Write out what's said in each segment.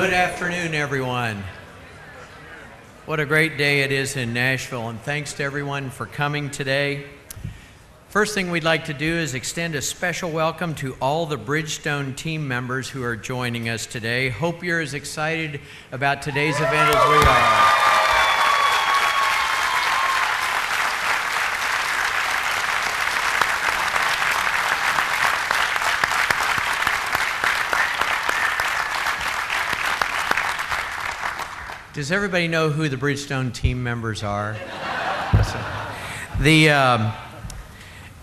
Good afternoon, everyone. What a great day it is in Nashville, and thanks to everyone for coming today. First thing we'd like to do is extend a special welcome to all the Bridgestone team members who are joining us today. Hope you're as excited about today's event as we are. Does everybody know who the Bridgestone team members are?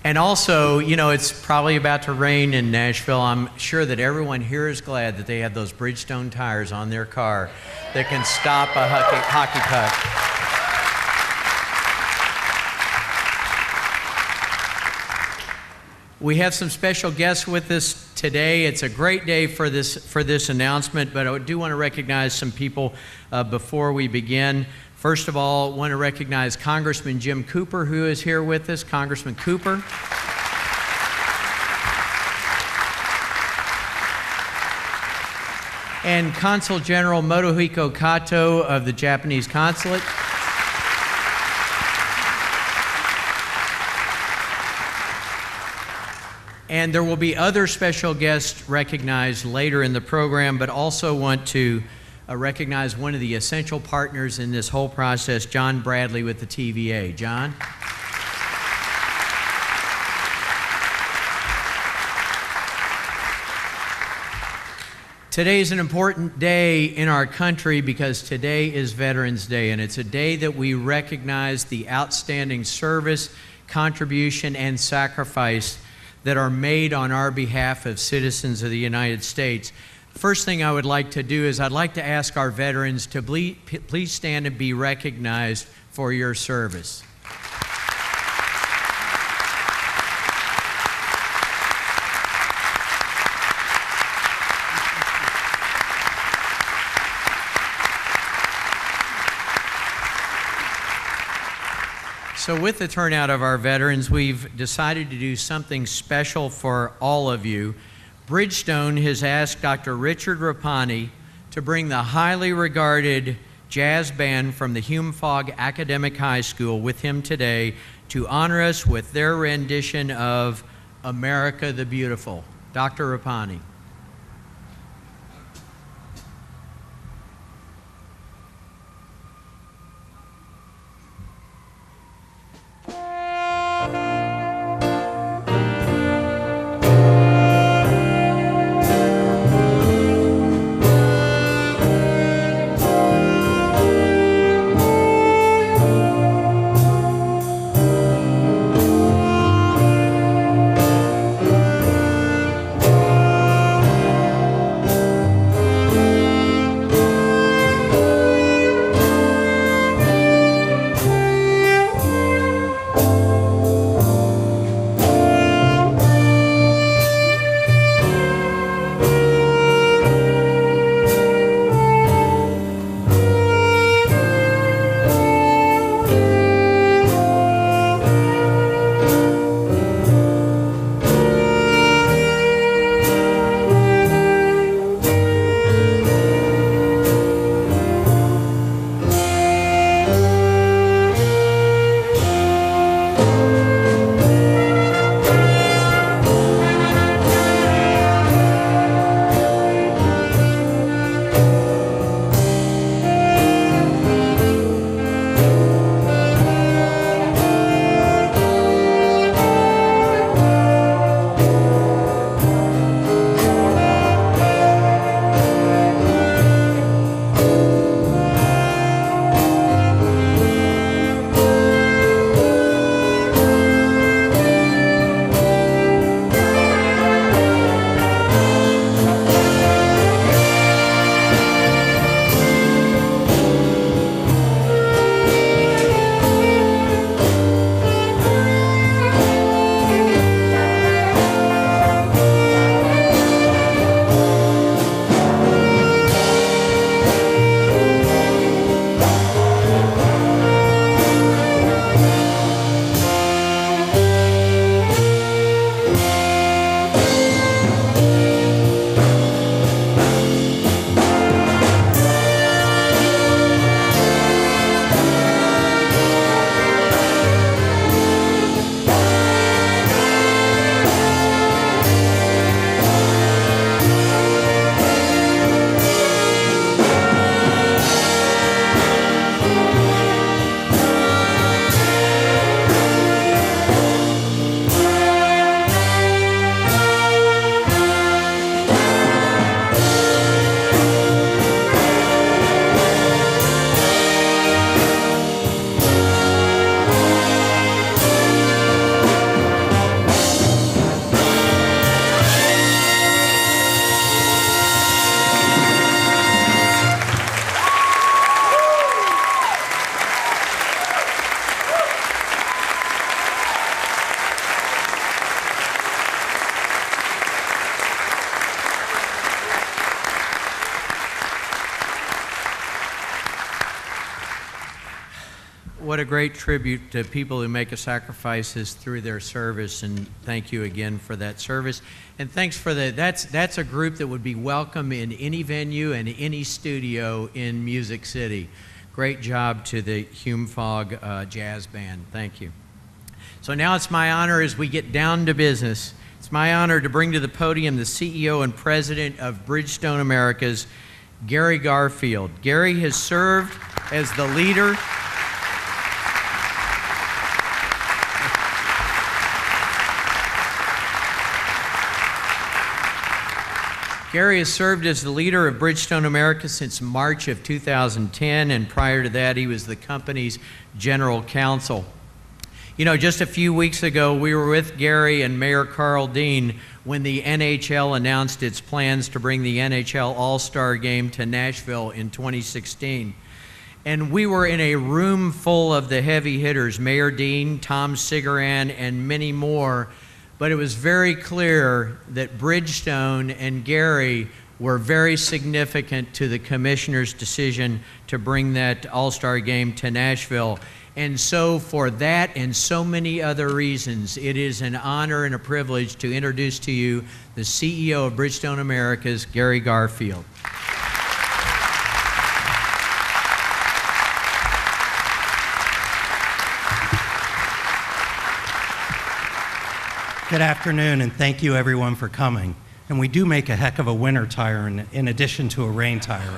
And also, you know, it's probably about to rain in Nashville. I'm sure that everyone here is glad that they have those Bridgestone tires on their car that can stop a hockey puck. We have some special guests with us today. It's a great day for this announcement, but I do want to recognize some people before we begin. First of all, I want to recognize Congressman Jim Cooper, who is here with us. Congressman Cooper. And Consul General Motohiko Kato of the Japanese Consulate. And there will be other special guests recognized later in the program, but also want to recognize one of the essential partners in this whole process, John Bradley with the TVA. John? Today is an important day in our country because today is Veterans Day, and it's a day that we recognize the outstanding service, contribution, and sacrifice that are made on our behalf of citizens of the United States. First thing I would like to do is I'd like to ask our veterans to please stand and be recognized for your service. So with the turnout of our veterans, we've decided to do something special for all of you. Bridgestone has asked Dr. Richard Rapani to bring the highly regarded jazz band from the Hume Fogg Academic High School with him today to honor us with their rendition of America the Beautiful. Dr. Rapani. what a great tribute to people who make a sacrifices through their service, and thank you again for that service. And thanks for that's a group that would be welcome in any venue and any studio in Music City. Great job to the Hume Fogg Jazz Band. Thank you. So now it's my honor, as we get down to business, it's my honor to bring to the podium the CEO and President of Bridgestone Americas, Gary Garfield. Gary has served as the leader Gary has served as the leader of Bridgestone Americas since March of 2010, and prior to that, he was the company's general counsel. You know, just a few weeks ago, we were with Gary and Mayor Karl when the NHL announced its plans to bring the NHL All-Star Game to Nashville in 2016. And we were in a room full of the heavy hitters, Mayor Dean, Tom Sigeran, and many more. But it was very clear that Bridgestone and Gary were very significant to the commissioner's decision to bring that All-Star Game to Nashville. And so for that and so many other reasons, it is an honor and a privilege to introduce to you the CEO of Bridgestone Americas, Gary Garfield. Good afternoon, and thank you everyone for coming. And we do make a heck of a winter tire in addition to a rain tire,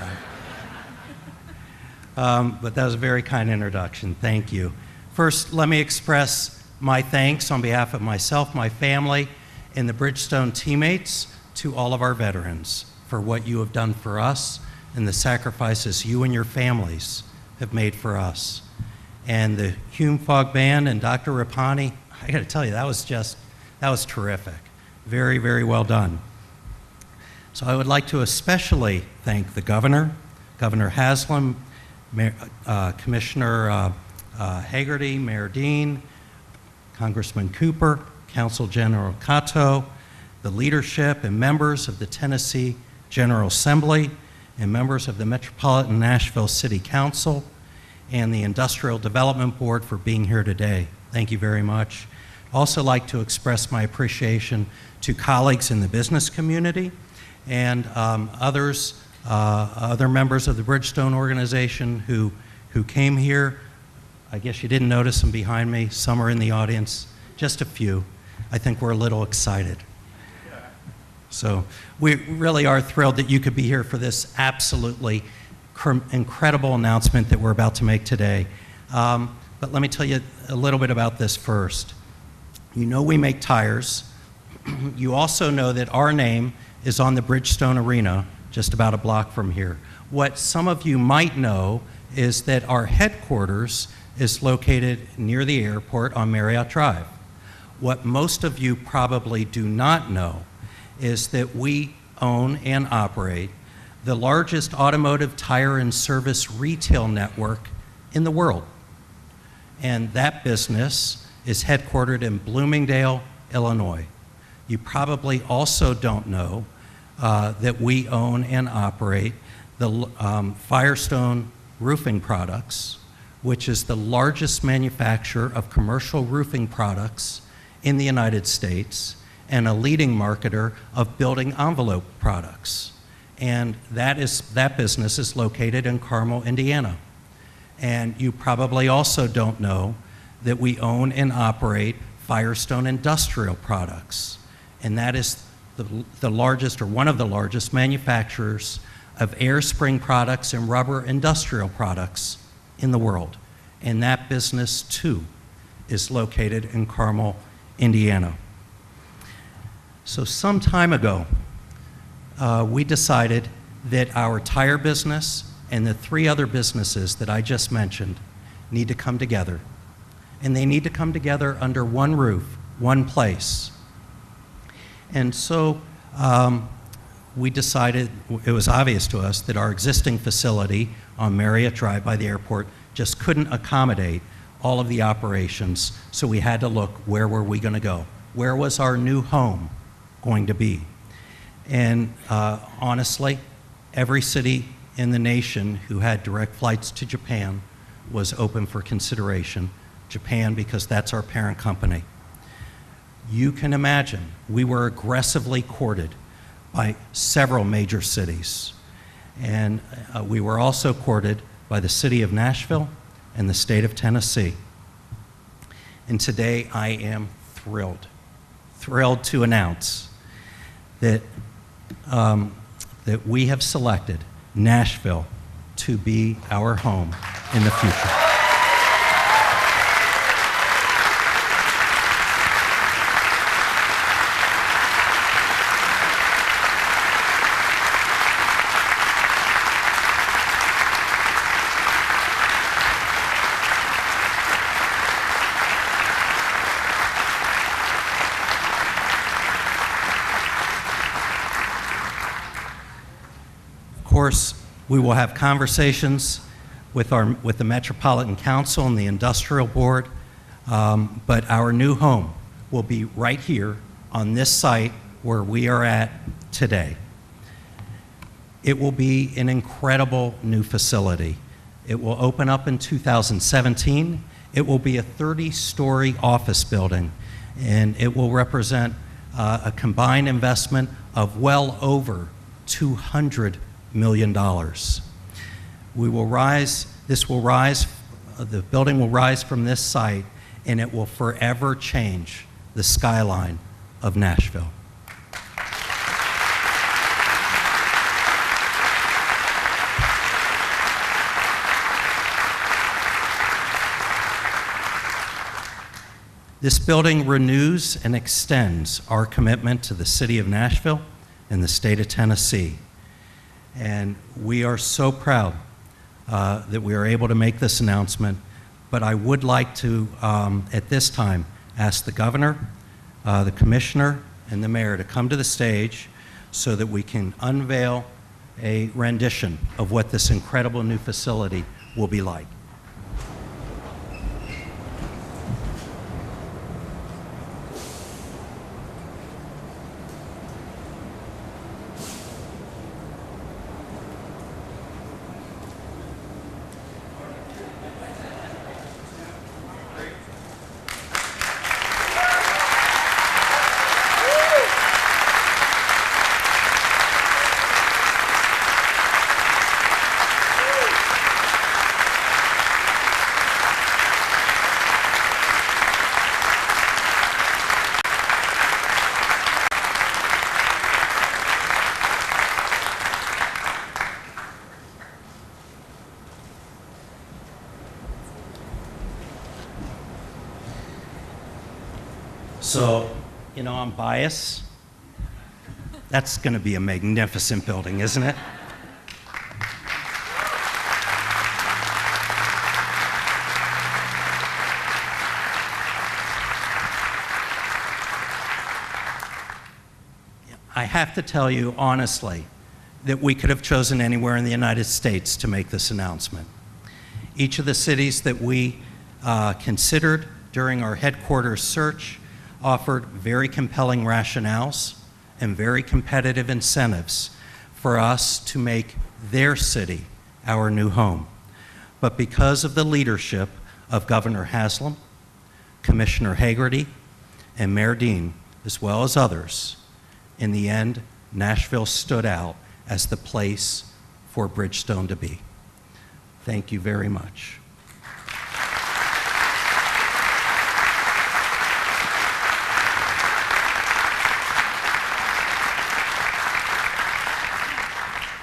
right? But that was a very kind introduction. Thank you. First, let me express my thanks on behalf of myself, my family, and the Bridgestone teammates to all of our veterans for what you have done for us and the sacrifices you and your families have made for us. And the Hume Fogg Band and Dr. Rapani, I gotta tell you, that was terrific. Very, very well done. So I would like to especially thank the governor, Governor Haslam, Commissioner Hagerty, Mayor Dean, Congressman Cooper, Council General Cato, the leadership and members of the Tennessee General Assembly, and members of the Metropolitan Nashville City Council, and the Industrial Development Board for being here today. Thank you very much. Also like to express my appreciation to colleagues in the business community and other members of the Bridgestone organization who came here. I guess you didn't notice them behind me. Some are in the audience, just a few. I think we're a little excited. So we really are thrilled that you could be here for this absolutely incredible announcement that we're about to make today. But let me tell you a little bit about this first. You know we make tires. You also know that our name is on the Bridgestone Arena, just about a block from here. What some of you might know is that our headquarters is located near the airport on Marriott Drive. What most of you probably do not know is that we own and operate the largest automotive tire and service retail network in the world. And that business is headquartered in Bloomingdale, Illinois. You probably also don't know that we own and operate the Firestone Roofing Products, which is the largest manufacturer of commercial roofing products in the United States and a leading marketer of building envelope products. And that business is located in Carmel, Indiana. And you probably also don't know that we own and operate Firestone Industrial Products. And that is the largest or one of the largest manufacturers of air spring products and rubber industrial products in the world. And that business too is located in Carmel, Indiana. So some time ago, we decided that our tire business and the three other businesses that I just mentioned need to come together. And they need to come together under one roof, one place. And so we decided, it was obvious to us that our existing facility on Marriott Drive by the airport just couldn't accommodate all of the operations, so we had to look, where were we going to go? Where was our new home going to be? And honestly, every city in the nation who had direct flights to Japan was open for consideration, Japan because that's our parent company. You can imagine we were aggressively courted by several major cities. And we were also courted by the city of Nashville and the state of Tennessee. And today I am thrilled to announce that, that we have selected Nashville to be our home in the future. Of course, we will have conversations with the Metropolitan Council and the Industrial Board, but our new home will be right here on this site where we are at today. It will be an incredible new facility. It will open up in 2017. It will be a 30-story office building, and it will represent a combined investment of well over $200 million. We will rise, the building will rise from this site, and it will forever change the skyline of Nashville. This building renews and extends our commitment to the city of Nashville and the state of Tennessee. And we are so proud that we are able to make this announcement. But I would like to, at this time, ask the governor, the commissioner, and the mayor to come to the stage so that we can unveil a rendition of what this incredible new facility will be like. So, you know, I'm biased. That's going to be a magnificent building, isn't it? I have to tell you honestly that we could have chosen anywhere in the United States to make this announcement. Each of the cities that we considered during our headquarters search offered very compelling rationales and very competitive incentives for us to make their city our new home. But because of the leadership of Governor Haslam, Commissioner Hagerty, and Mayor Dean, as well as others, in the end, Nashville stood out as the place for Bridgestone to be. Thank you very much.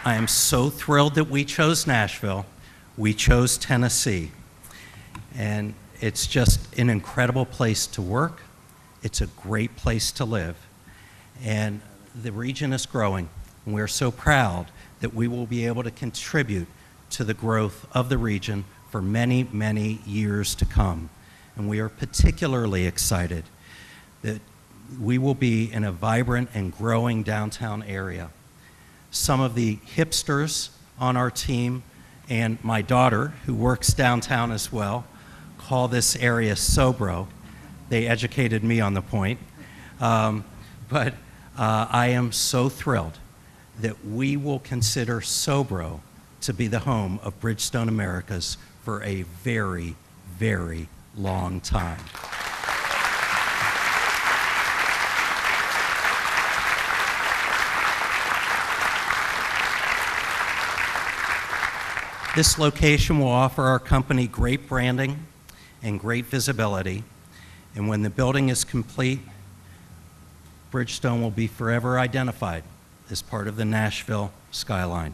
I am so thrilled that we chose Nashville. We chose Tennessee. And it's just an incredible place to work. It's a great place to live. And the region is growing. And we're so proud that we will be able to contribute to the growth of the region for many, many years to come. And we are particularly excited that we will be in a vibrant and growing downtown area. Some of the hipsters on our team and my daughter, who works downtown as well, call this area Sobro. They educated me on the point. But I am so thrilled that we will consider Sobro to be the home of Bridgestone Americas for a very, very long time. This location will offer our company great branding and great visibility, and when the building is complete, Bridgestone will be forever identified as part of the Nashville skyline.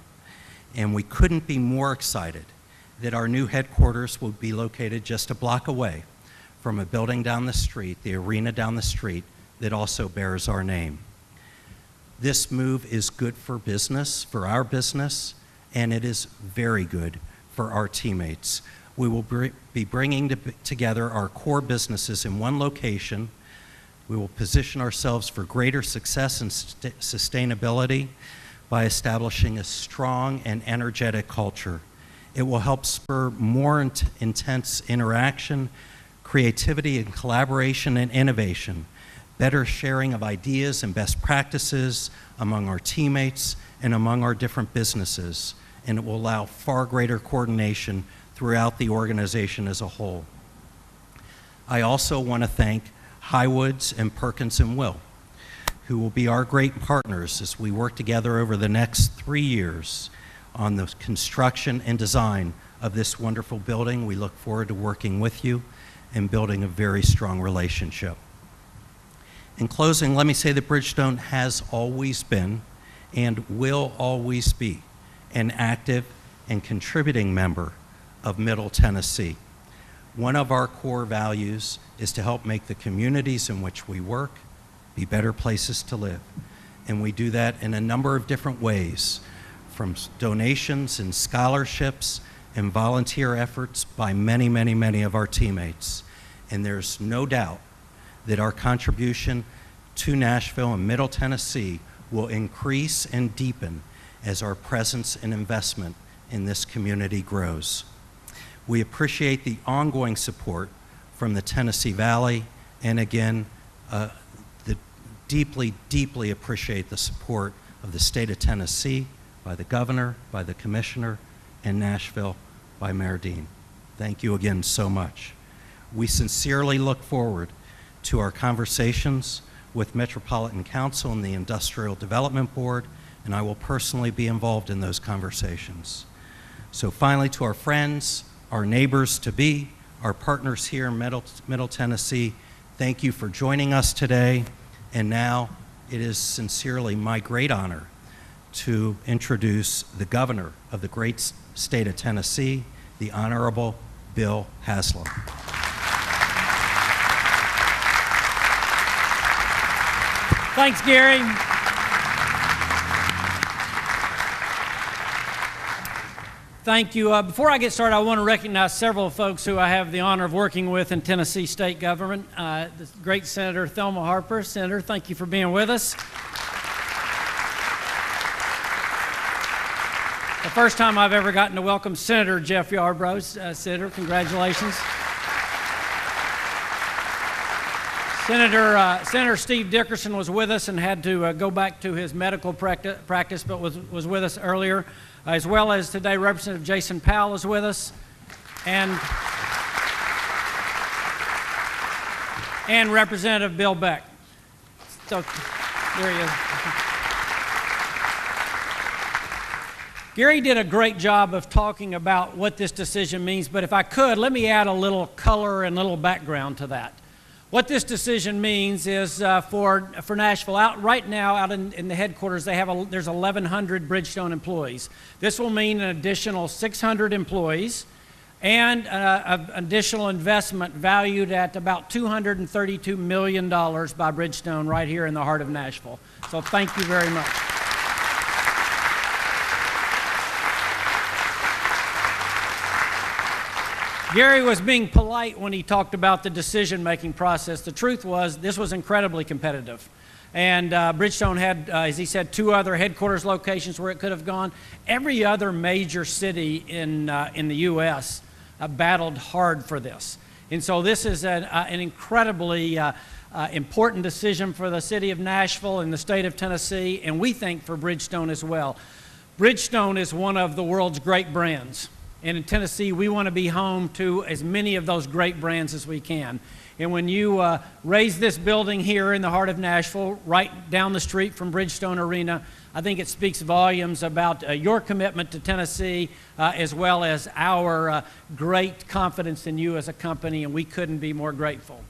And we couldn't be more excited that our new headquarters will be located just a block away from a building down the street, the arena down the street, that also bears our name. This move is good for business, for our business, and it is very good for our teammates. We will be bringing together our core businesses in one location. We will position ourselves for greater success and sustainability by establishing a strong and energetic culture. It will help spur more intense interaction, creativity and collaboration and innovation, better sharing of ideas and best practices among our teammates and among our different businesses, and it will allow far greater coordination throughout the organization as a whole. I also want to thank Highwoods and Perkins & Will, who will be our great partners as we work together over the next 3 years on the construction and design of this wonderful building. We look forward to working with you and building a very strong relationship. In closing, let me say that Bridgestone has always been and will always be an active and contributing member of Middle Tennessee. One of our core values is to help make the communities in which we work be better places to live. And we do that in a number of different ways, from donations and scholarships and volunteer efforts by many, many, many of our teammates. And there's no doubt that our contribution to Nashville and Middle Tennessee will increase and deepen as our presence and investment in this community grows. We appreciate the ongoing support from the Tennessee Valley, and again, deeply, deeply appreciate the support of the state of Tennessee, by the governor, by the commissioner, and Nashville by Mayor Dean. Thank you again so much. We sincerely look forward to our conversations with Metropolitan Council and the Industrial Development Board, and I will personally be involved in those conversations. So finally, to our friends, our neighbors-to-be, our partners here in Middle Tennessee, thank you for joining us today. And now it is sincerely my great honor to introduce the governor of the great state of Tennessee, the Honorable Bill Haslam. Thanks, Gary. Thank you. Before I get started, I want to recognize several folks who I have the honor of working with in Tennessee state government. The great Senator Thelma Harper. Senator, thank you for being with us. The first time I've ever gotten to welcome Senator Jeff Yarbrough. Senator, congratulations. Senator Steve Dickerson was with us and had to go back to his medical practice, but was with us earlier, as well as today Representative Jason Powell is with us, and Representative Bill Beck. So there he is. Gary did a great job of talking about what this decision means, but if I could, let me add a little color and a little background to that. What this decision means is for Nashville, right now out in the headquarters, there's 1,100 Bridgestone employees. This will mean an additional 600 employees and an additional investment valued at about $232 million by Bridgestone right here in the heart of Nashville. So thank you very much. Gary was being polite when he talked about the decision-making process. The truth was, this was incredibly competitive. And Bridgestone had, as he said, 2 other headquarters locations where it could have gone. Every other major city in the U.S. Battled hard for this. And so this is an incredibly important decision for the city of Nashville and the state of Tennessee, and we think for Bridgestone as well. Bridgestone is one of the world's great brands. And in Tennessee, we want to be home to as many of those great brands as we can. And when you raise this building here in the heart of Nashville, right down the street from Bridgestone Arena, I think it speaks volumes about your commitment to Tennessee, as well as our great confidence in you as a company, and we couldn't be more grateful.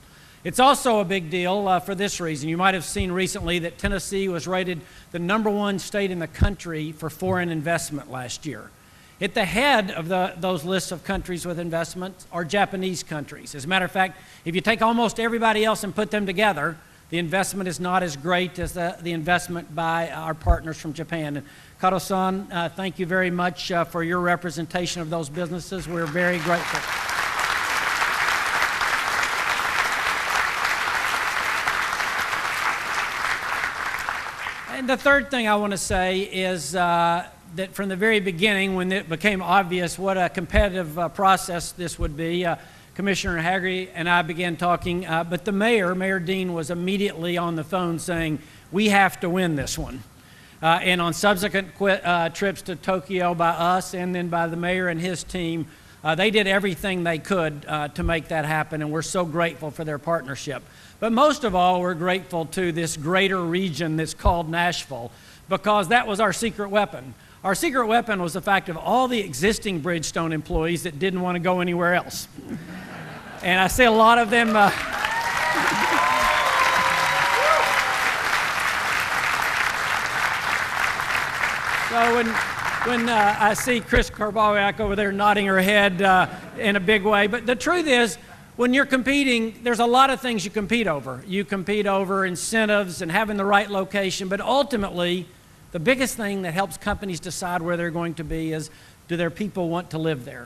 It's also a big deal for this reason. You might have seen recently that Tennessee was rated the #1 state in the country for foreign investment last year. At the head of those lists of countries with investments are Japanese countries. As a matter of fact, if you take almost everybody else and put them together, the investment is not as great as the investment by our partners from Japan. And Karl-san, thank you very much for your representation of those businesses. We're very grateful. And the third thing I want to say is that from the very beginning, when it became obvious what a competitive process this would be, Commissioner Hagerty and I began talking, but the Mayor Dean, was immediately on the phone saying, we have to win this one. And on subsequent trips to Tokyo by us and then by the Mayor and his team, they did everything they could to make that happen, and we're so grateful for their partnership. But most of all, we're grateful to this greater region that's called Nashville, because that was our secret weapon. Our secret weapon was the fact of all the existing Bridgestone employees that didn't want to go anywhere else. And I see a lot of them. So when I see Chris Karbawiak over there nodding her head in a big way, but the truth is, when you're competing, there's a lot of things you compete over. You compete over incentives and having the right location, but ultimately, the biggest thing that helps companies decide where they're going to be is, do their people want to live there?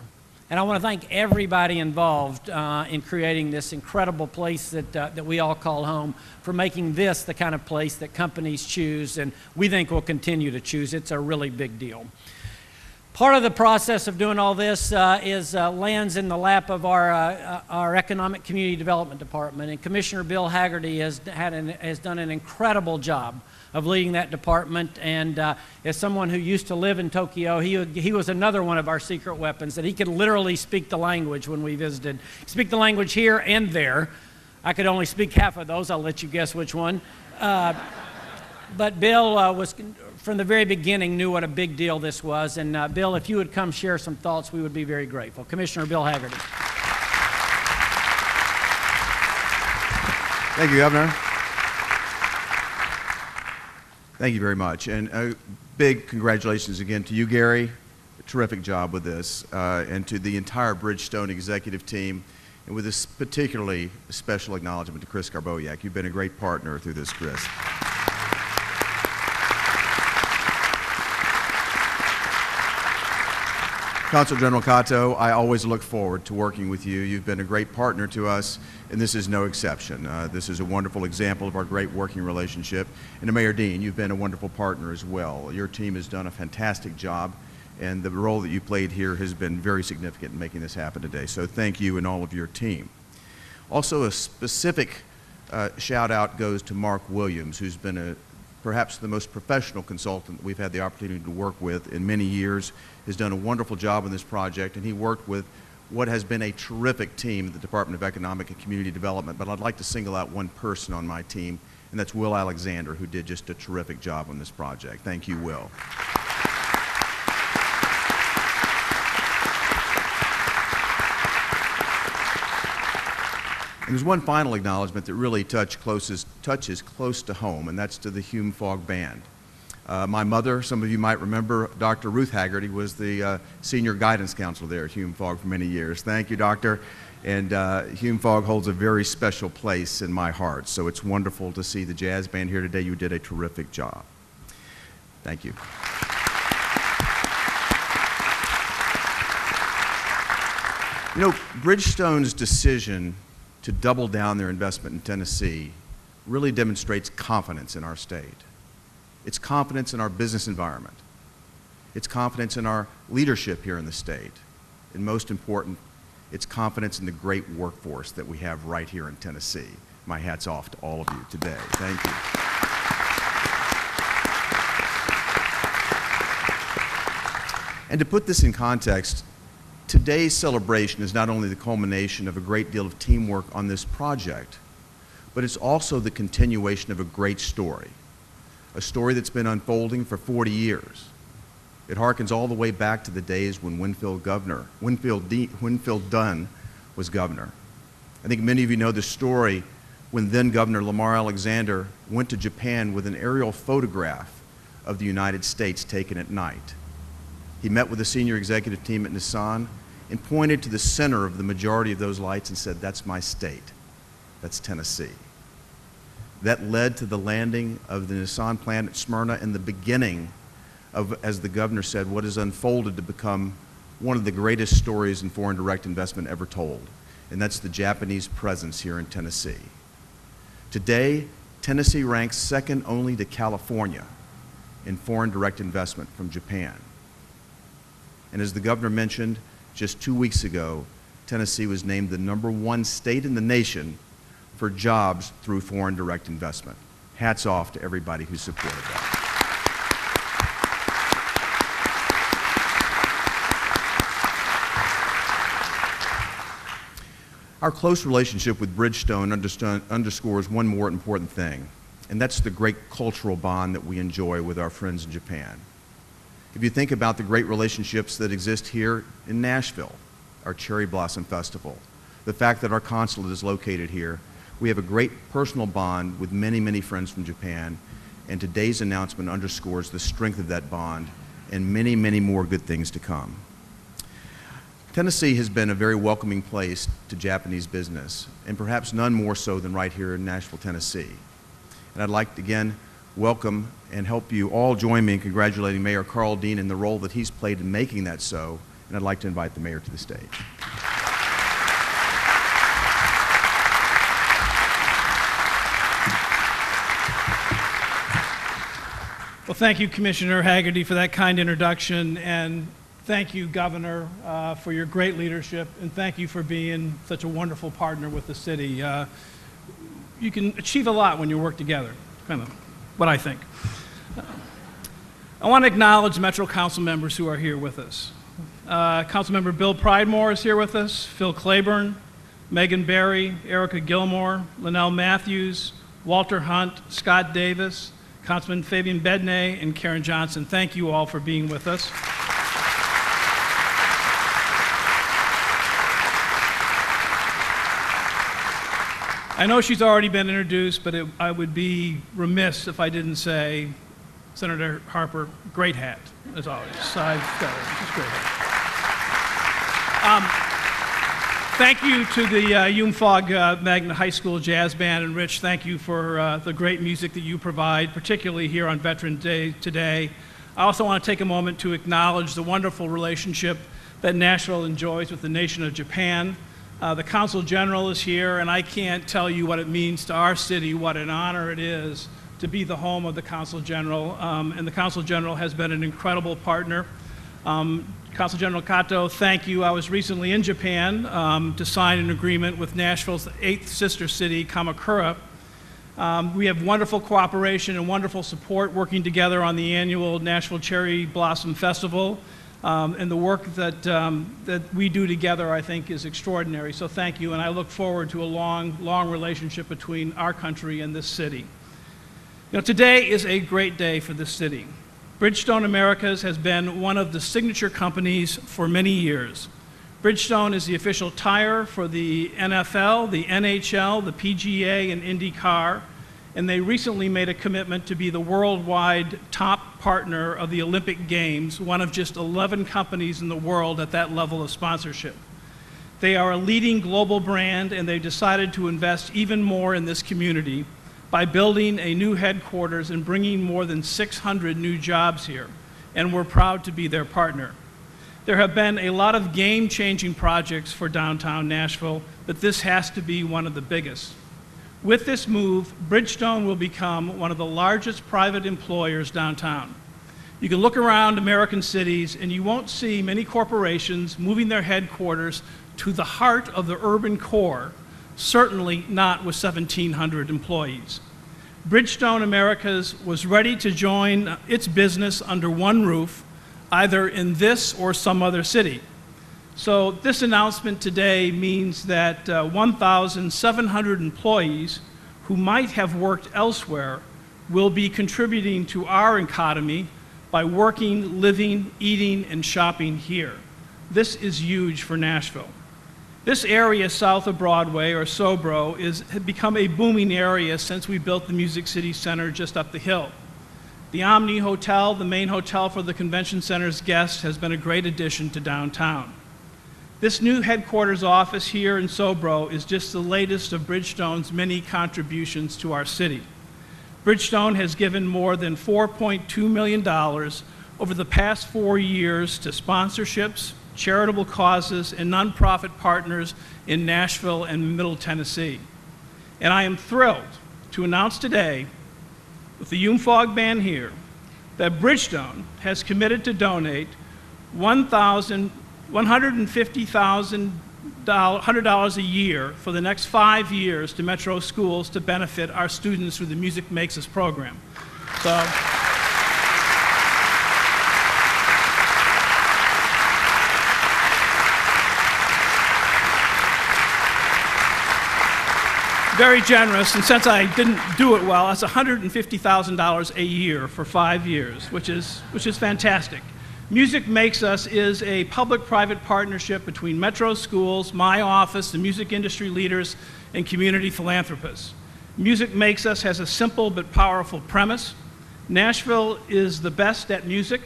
And I want to thank everybody involved in creating this incredible place that we all call home, for making this the kind of place that companies choose, and we think will continue to choose. It's a really big deal. Part of the process of doing all this lands in the lap of our Economic Community Development Department, and Commissioner Bill Hagerty has done an incredible job of leading that department. And as someone who used to live in Tokyo, he was another one of our secret weapons, that he could literally speak the language when we visited. Speak the language here and there. I could only speak half of those. I'll let you guess which one. But Bill was, from the very beginning, knew what a big deal this was. And Bill, if you would come share some thoughts, we would be very grateful. Commissioner Bill Hagerty. Thank you, Governor. Thank you very much. And a big congratulations again to you, Gary. A terrific job with this. And to the entire Bridgestone executive team. And with this particularly special acknowledgement to Chris Karbawiak. You've been a great partner through this, Chris. Consul General Cato, I always look forward to working with you. You've been a great partner to us, and this is no exception. This is a wonderful example of our great working relationship. And to Mayor Dean, you've been a wonderful partner as well. Your team has done a fantastic job, and the role that you played here has been very significant in making this happen today. So thank you and all of your team. Also, a specific shout out goes to Mark Williams, who's been perhaps the most professional consultant that we've had the opportunity to work with in many years, has done a wonderful job on this project, and he worked with what has been a terrific team at the Department of Economic and Community Development. But I'd like to single out one person on my team, and that's Will Alexander, who did just a terrific job on this project. Thank you, Will. And there's one final acknowledgement that really touches close to home, and that's to the Hume Fogg Band. My mother, some of you might remember, Dr. Ruth Hagerty, was the senior guidance counselor there at Hume Fogg for many years. Thank you, Doctor. And Hume Fogg holds a very special place in my heart, so it's wonderful to see the jazz band here today. You did a terrific job. Thank you. You know, Bridgestone's decision to double down their investment in Tennessee really demonstrates confidence in our state. It's confidence in our business environment. It's confidence in our leadership here in the state. And most important, it's confidence in the great workforce that we have right here in Tennessee. My hat's off to all of you today. Thank you. And to put this in context, Today's celebration is not only the culmination of a great deal of teamwork on this project, but it's also the continuation of a great story, a story that's been unfolding for 40 years. It harkens all the way back to the days when Winfield Dunn was governor. I think many of you know the story when then Governor Lamar Alexander went to Japan with an aerial photograph of the United States taken at night. He met with the senior executive team at Nissan and pointed to the center of the majority of those lights and said, "That's my state. That's Tennessee." That led to the landing of the Nissan plant at Smyrna and the beginning of, as the governor said, what has unfolded to become one of the greatest stories in foreign direct investment ever told, and that's the Japanese presence here in Tennessee. Today, Tennessee ranks second only to California in foreign direct investment from Japan. And as the governor mentioned, just 2 weeks ago, Tennessee was named the #1 state in the nation for jobs through foreign direct investment. Hats off to everybody who supported that. Our close relationship with Bridgestone underscores one more important thing, and that's the great cultural bond that we enjoy with our friends in Japan. If you think about the great relationships that exist here in Nashville, our Cherry Blossom Festival, the fact that our consulate is located here, we have a great personal bond with many, many friends from Japan, and today's announcement underscores the strength of that bond and many, many more good things to come. Tennessee has been a very welcoming place to Japanese business, and perhaps none more so than right here in Nashville, Tennessee. And I'd like to again welcome and help you all join me in congratulating Mayor Karl Dean in the role that he's played in making that so, and I'd like to invite the mayor to the stage. Well, thank you, Commissioner Hagerty, for that kind introduction, and thank you, Governor, for your great leadership, and thank you for being such a wonderful partner with the city. You can achieve a lot when you work together, kind of what I think. I want to acknowledge Metro Council members who are here with us. Councilmember Bill Pridemore is here with us, Phil Claiborne, Megan Berry, Erica Gilmore, Linnell Matthews, Walter Hunt, Scott Davis, Councilman Fabian Bedney, and Karen Johnson. Thank you all for being with us. I know she's already been introduced, but I would be remiss if I didn't say, Senator Harper, great hat, as always. I've got it. It's a great hat. Thank you to the UMFOG Magna High School Jazz Band, and Rich, thank you for the great music that you provide, particularly here on Veterans Day today. I also want to take a moment to acknowledge the wonderful relationship that Nashville enjoys with the nation of Japan. The Consul General is here, and I can't tell you what it means to our city, what an honor it is to be the home of the Consul General. And the Consul General has been an incredible partner. Consul General Kato, thank you. I was recently in Japan to sign an agreement with Nashville's 8th sister city, Kamakura. We have wonderful cooperation and wonderful support working together on the annual Nashville Cherry Blossom Festival. And the work that we do together, I think, is extraordinary. So thank you, and I look forward to a long, long relationship between our country and this city. You know, today is a great day for this city. Bridgestone Americas has been one of the signature companies for many years. Bridgestone is the official tire for the NFL, the NHL, the PGA, and IndyCar, and they recently made a commitment to be the worldwide top partner of the Olympic Games, one of just 11 companies in the world at that level of sponsorship. They are a leading global brand, and they've decided to invest even more in this community by building a new headquarters and bringing more than 600 new jobs here, and we're proud to be their partner. There have been a lot of game-changing projects for downtown Nashville, but this has to be one of the biggest. With this move, Bridgestone will become one of the largest private employers downtown. You can look around American cities and you won't see many corporations moving their headquarters to the heart of the urban core, certainly not with 1,700 employees. Bridgestone Americas was ready to join its business under one roof, either in this or some other city. So this announcement today means that 1,700 employees who might have worked elsewhere will be contributing to our economy by working, living, eating, and shopping here. This is huge for Nashville. This area south of Broadway, or Sobro, has become a booming area since we built the Music City Center just up the hill. The Omni Hotel, the main hotel for the convention center's guests, has been a great addition to downtown. This new headquarters office here in Sobro is just the latest of Bridgestone's many contributions to our city. Bridgestone has given more than $4.2 million over the past 4 years to sponsorships, charitable causes, and nonprofit partners in Nashville and Middle Tennessee. And I am thrilled to announce today, with the Fog Band here, that Bridgestone has committed to donate $150,000 a year for the next 5 years to Metro schools to benefit our students through the Music Makes Us program. So, very generous, and since I didn't do it well, that's $150,000 a year for 5 years, which is fantastic. Music Makes Us is a public-private partnership between Metro schools, my office, the music industry leaders, and community philanthropists. Music Makes Us has a simple but powerful premise. Nashville is the best at music,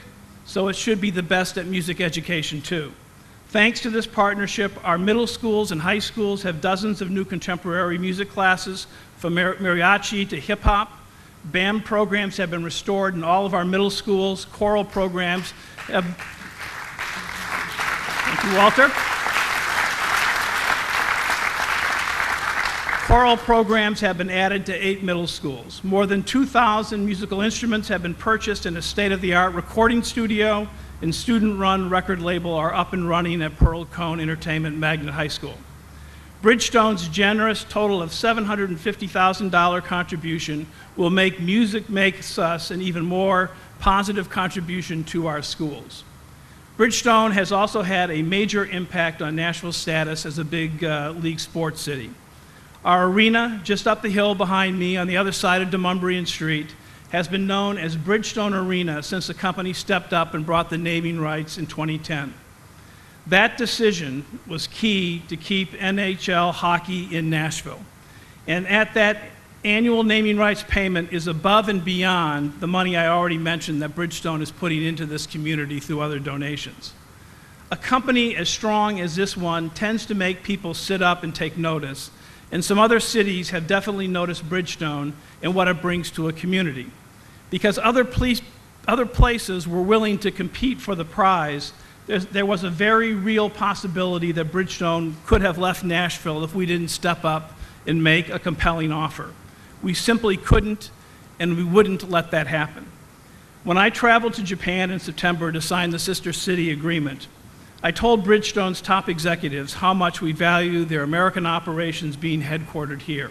so it should be the best at music education too. Thanks to this partnership, our middle schools and high schools have dozens of new contemporary music classes, from mariachi to hip hop. Band programs have been restored in all of our middle schools. Choral programs have... Thank you, Walter. Choral programs have been added to 8 middle schools. More than 2,000 musical instruments have been purchased, in a state-of-the-art recording studio and student-run record label are up and running at Pearl Cone Entertainment Magnet High School. Bridgestone's generous total of $750,000 contribution will make Music Makes Us an even more positive contribution to our schools. Bridgestone has also had a major impact on Nashville's status as a big league sports city. Our arena, just up the hill behind me on the other side of Demumbrian Street, has been known as Bridgestone Arena since the company stepped up and brought the naming rights in 2010. That decision was key to keep NHL hockey in Nashville. And at that annual naming rights payment is above and beyond the money I already mentioned that Bridgestone is putting into this community through other donations. A company as strong as this one tends to make people sit up and take notice, and some other cities have definitely noticed Bridgestone and what it brings to a community. Because other places were willing to compete for the prize, there was a very real possibility that Bridgestone could have left Nashville if we didn't step up and make a compelling offer. We simply couldn't, and we wouldn't let that happen. When I traveled to Japan in September to sign the Sister City Agreement, I told Bridgestone's top executives how much we value their American operations being headquartered here.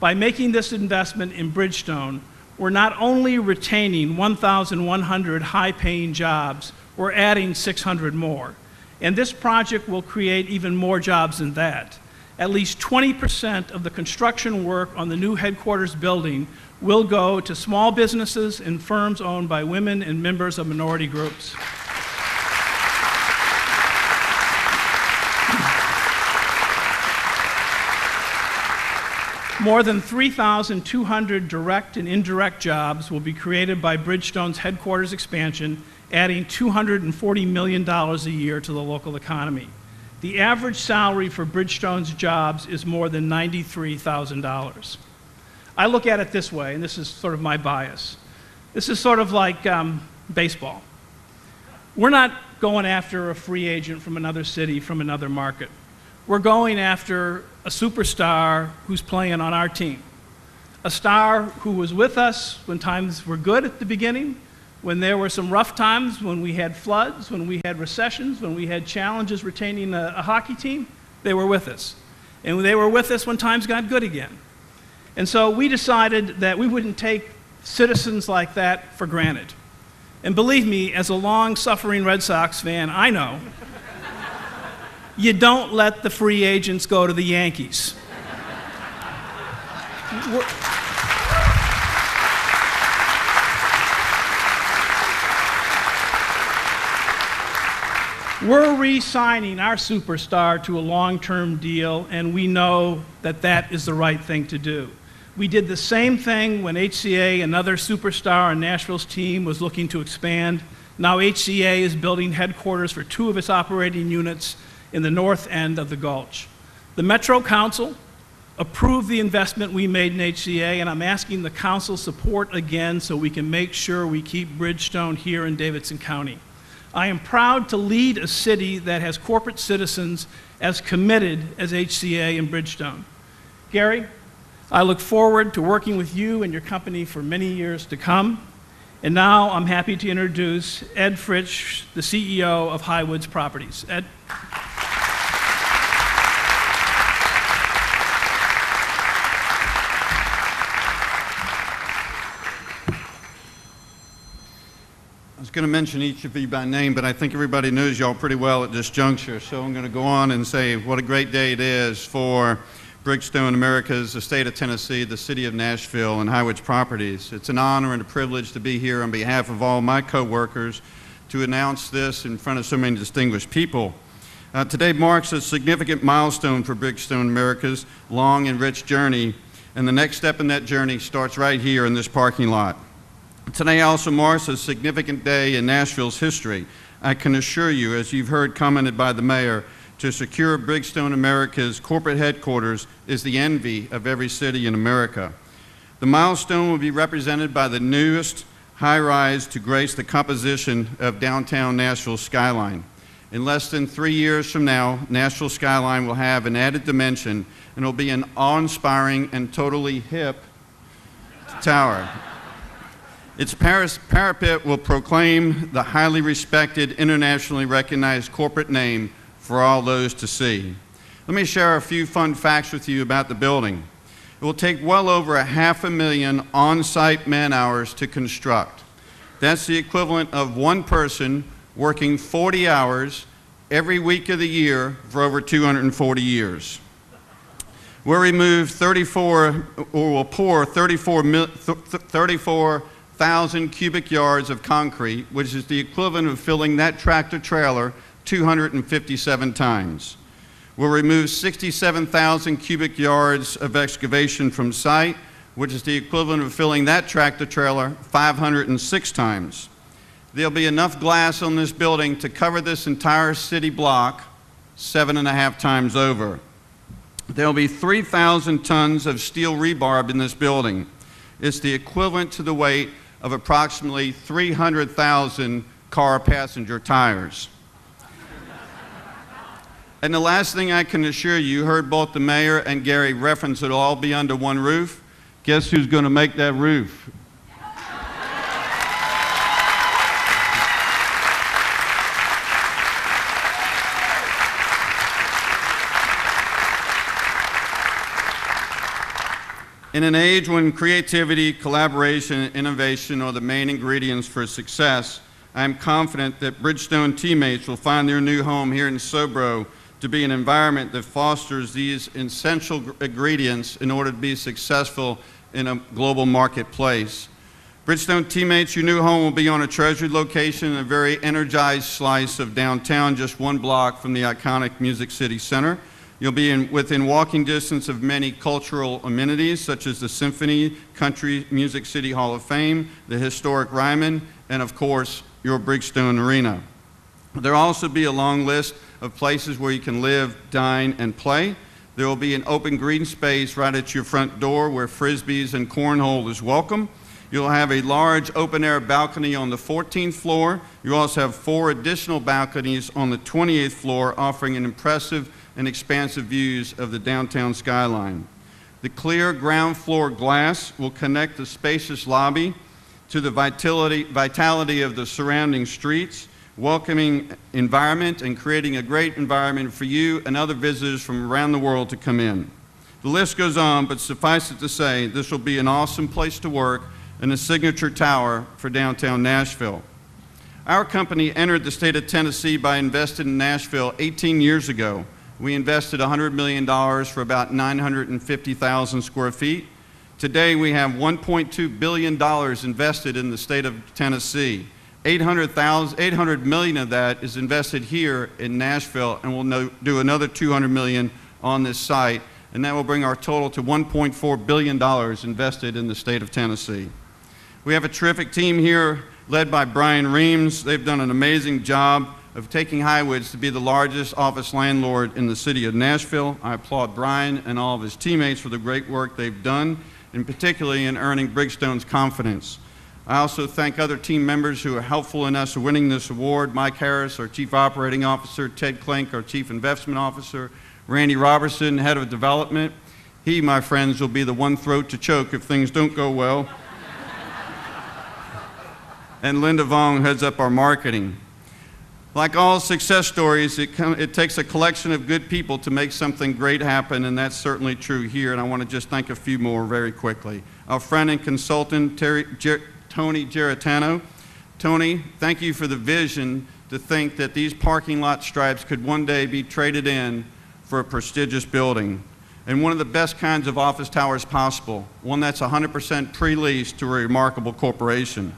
By making this investment in Bridgestone, we're not only retaining 1,100 high-paying jobs, we're adding 600 more. And this project will create even more jobs than that. At least 20% of the construction work on the new headquarters building will go to small businesses and firms owned by women and members of minority groups. More than 3,200 direct and indirect jobs will be created by Bridgestone's headquarters expansion, adding $240 million a year to the local economy. The average salary for Bridgestone's jobs is more than $93,000. I look at it this way, and this is sort of my bias. This is sort of like baseball. We're not going after a free agent from another city, from another market. We're going after a superstar who's playing on our team. A star who was with us when times were good at the beginning, when there were some rough times, when we had floods, when we had recessions, when we had challenges retaining a hockey team. They were with us. And they were with us when times got good again. And so we decided that we wouldn't take citizens like that for granted. And believe me, as a long-suffering Red Sox fan, I know you don't let the free agents go to the Yankees. We're re-signing our superstar to a long-term deal, and we know that that is the right thing to do. We did the same thing when HCA, another superstar on Nashville's team, was looking to expand. Now HCA is building headquarters for 2 of its operating units in the north end of the Gulch. The Metro Council approved the investment we made in HCA, and I'm asking the Council's support again so we can make sure we keep Bridgestone here in Davidson County. I am proud to lead a city that has corporate citizens as committed as HCA and Bridgestone. Gary, I look forward to working with you and your company for many years to come. And now I'm happy to introduce Ed Fritsch, the CEO of Highwoods Properties. Ed. I was going to mention each of you by name, but I think everybody knows y'all pretty well at this juncture, so I'm going to go on and say what a great day it is for Bridgestone Americas, the state of Tennessee, the city of Nashville, and Highwoods Properties. It's an honor and a privilege to be here on behalf of all my co-workers to announce this in front of so many distinguished people. Today marks a significant milestone for Bridgestone Americas' long and rich journey, and the next step in that journey starts right here in this parking lot. Today also marks a significant day in Nashville's history. I can assure you, as you've heard commented by the mayor, to secure Bridgestone America's corporate headquarters is the envy of every city in America. The milestone will be represented by the newest high-rise to grace the composition of downtown Nashville's skyline. In less than 3 years from now, Nashville skyline will have an added dimension and will be an awe-inspiring and totally hip tower. Its parapet will proclaim the highly respected, internationally recognized corporate name for all those to see. Let me share a few fun facts with you about the building. It will take well over 500,000 on-site man-hours to construct. That's the equivalent of one person working 40 hours every week of the year for over 240 years. We'll remove 34,000 cubic yards of concrete, which is the equivalent of filling that tractor trailer 257 times. We'll remove 67,000 cubic yards of excavation from site, which is the equivalent of filling that tractor trailer 506 times. There'll be enough glass on this building to cover this entire city block 7.5 times over. There'll be 3,000 tons of steel rebar in this building. It's the equivalent to the weight of approximately 300,000 car passenger tires. And the last thing I can assure you, you heard both the mayor and Gary reference it'll all be under one roof. Guess who's going to make that roof? In an age when creativity, collaboration, and innovation are the main ingredients for success, I am confident that Bridgestone teammates will find their new home here in Sobro to be an environment that fosters these essential ingredients in order to be successful in a global marketplace. Bridgestone teammates, your new home will be on a treasured location in a very energized slice of downtown, just 1 block from the iconic Music City Center. You'll be within walking distance of many cultural amenities, such as the Symphony Country Music City Hall of Fame, the historic Ryman, and of course, your Bridgestone Arena. There will also be a long list of places where you can live, dine, and play. There will be an open green space right at your front door where frisbees and cornhole is welcome. You'll have a large open-air balcony on the 14th floor. You also have 4 additional balconies on the 28th floor, offering an impressive and expansive views of the downtown skyline. The clear ground floor glass will connect the spacious lobby to the vitality of the surrounding streets, welcoming environment and creating a great environment for you and other visitors from around the world to come in. The list goes on, but suffice it to say, this will be an awesome place to work and a signature tower for downtown Nashville. Our company entered the state of Tennessee by investing in Nashville 18 years ago. We invested $100 million for about 950,000 square feet. Today, we have $1.2 billion invested in the state of Tennessee. 800 million of that is invested here in Nashville, and we'll do another 200 million on this site, and that will bring our total to $1.4 billion invested in the state of Tennessee. We have a terrific team here led by Brian Reams. They've done an amazing job of taking Highwoods to be the largest office landlord in the city of Nashville. I applaud Brian and all of his teammates for the great work they've done, and particularly in earning Bridgestone's confidence. I also thank other team members who are helpful in us winning this award. Mike Harris, our Chief Operating Officer, Ted Klink, our Chief Investment Officer, Randy Robertson, Head of Development. He, my friends, will be the one throat to choke if things don't go well. And Linda Vong heads up our marketing. Like all success stories, it takes a collection of good people to make something great happen, and that's certainly true here, and I want to just thank a few more very quickly. Our friend and consultant, Tony Geritano. Tony, thank you for the vision to think that these parking lot stripes could one day be traded in for a prestigious building, and one of the best kinds of office towers possible, one that's 100% pre-leased to a remarkable corporation.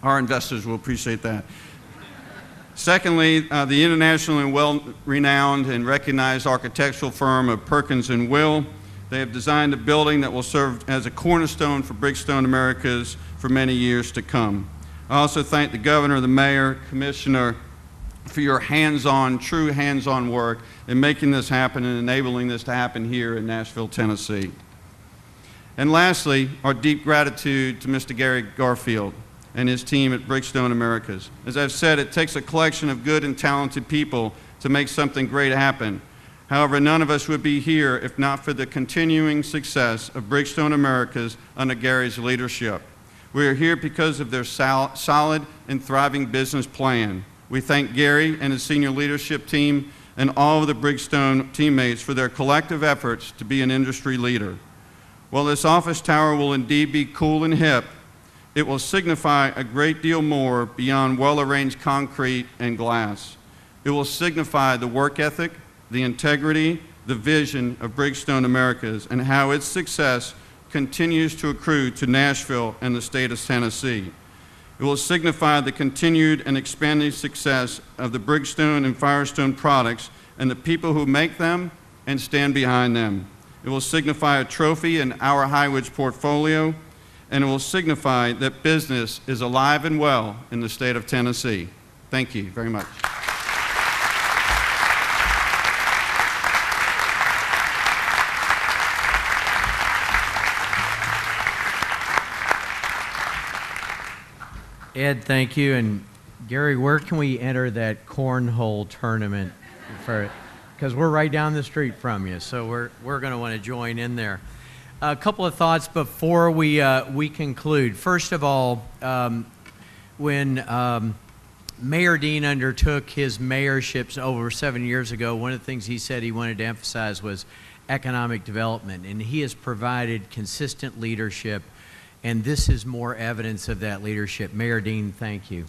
Our investors will appreciate that. Secondly, the international and well-renowned and recognized architectural firm of Perkins & Will. They have designed a building that will serve as a cornerstone for Bridgestone Americas for many years to come. I also thank the governor, the mayor, commissioner for your hands-on, true hands-on work in making this happen and enabling this to happen here in Nashville, Tennessee. And lastly, our deep gratitude to Mr. Gary Garfield and his team at Bridgestone Americas. As I've said, it takes a collection of good and talented people to make something great happen. However, none of us would be here if not for the continuing success of Bridgestone Americas under Gary's leadership. We are here because of their solid and thriving business plan. We thank Gary and his senior leadership team and all of the Bridgestone teammates for their collective efforts to be an industry leader. While this office tower will indeed be cool and hip, it will signify a great deal more beyond well-arranged concrete and glass. It will signify the work ethic, the integrity, the vision of Bridgestone Americas, and how its success continues to accrue to Nashville and the state of Tennessee. It will signify the continued and expanding success of the Bridgestone and Firestone products and the people who make them and stand behind them. It will signify a trophy in our Highwoods portfolio, and it will signify that business is alive and well in the state of Tennessee. Thank you very much. Ed, thank you. And Gary, where can we enter that cornhole tournament? Because we're right down the street from you, so we're going to want to join in there. A couple of thoughts before we conclude. First of all, when Mayor Dean undertook his mayorships over 7 years ago, one of the things he said he wanted to emphasize was economic development, and he has provided consistent leadership, and this is more evidence of that leadership. Mayor Dean, thank you.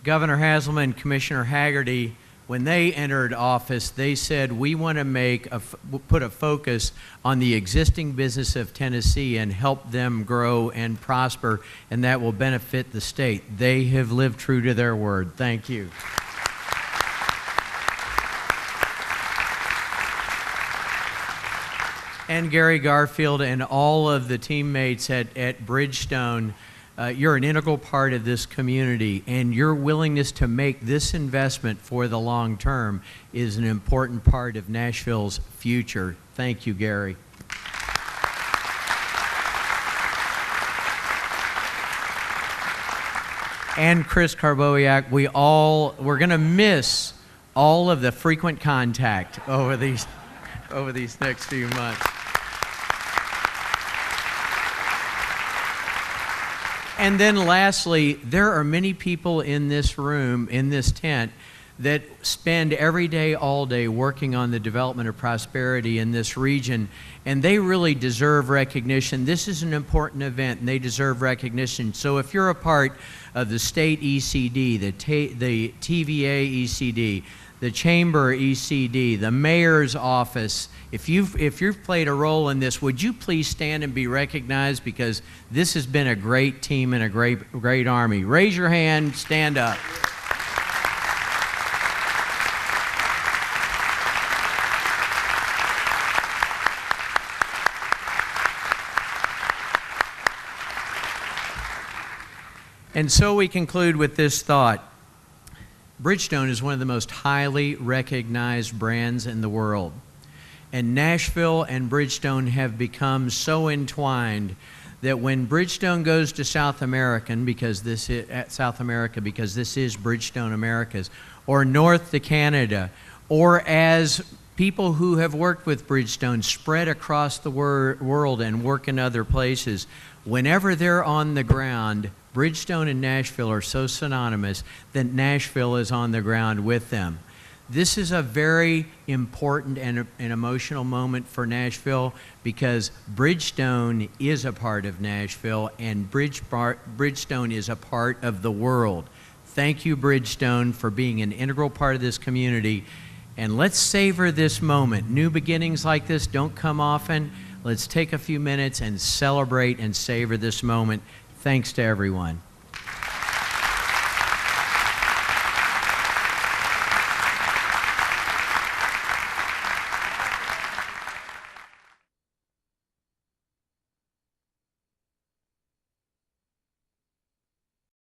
Governor Haslam and Commissioner Hagerty, when they entered office, they said, we want to put a focus on the existing business of Tennessee and help them grow and prosper, and that will benefit the state. They have lived true to their word. Thank you. And Gary Garfield and all of the teammates at Bridgestone, you're an integral part of this community, and your willingness to make this investment for the long term is an important part of Nashville's future. Thank you, Gary. And Chris Karbowiak, we're going to miss all of the frequent contact over these next few months. And then lastly, there are many people in this room, in this tent, that spend every day, all day, working on the development of prosperity in this region, and they really deserve recognition. This is an important event, and they deserve recognition. So if you're a part of the state ECD, the TVA ECD, the Chamber ECD, the Mayor's Office, if you've played a role in this, would you please stand and be recognized, because this has been a great team and a great Army. Raise your hand, stand up. And so we conclude with this thought. Bridgestone is one of the most highly recognized brands in the world. And Nashville and Bridgestone have become so entwined that when Bridgestone goes to South America, because this is Bridgestone Americas, or north to Canada, or as people who have worked with Bridgestone spread across the world and work in other places, whenever they're on the ground, Bridgestone and Nashville are so synonymous that Nashville is on the ground with them. This is a very important and an emotional moment for Nashville, because Bridgestone is a part of Nashville and Bridgestone is a part of the world. Thank you, Bridgestone, for being an integral part of this community. And let's savor this moment. New beginnings like this don't come often. Let's take a few minutes and celebrate and savor this moment. Thanks to everyone.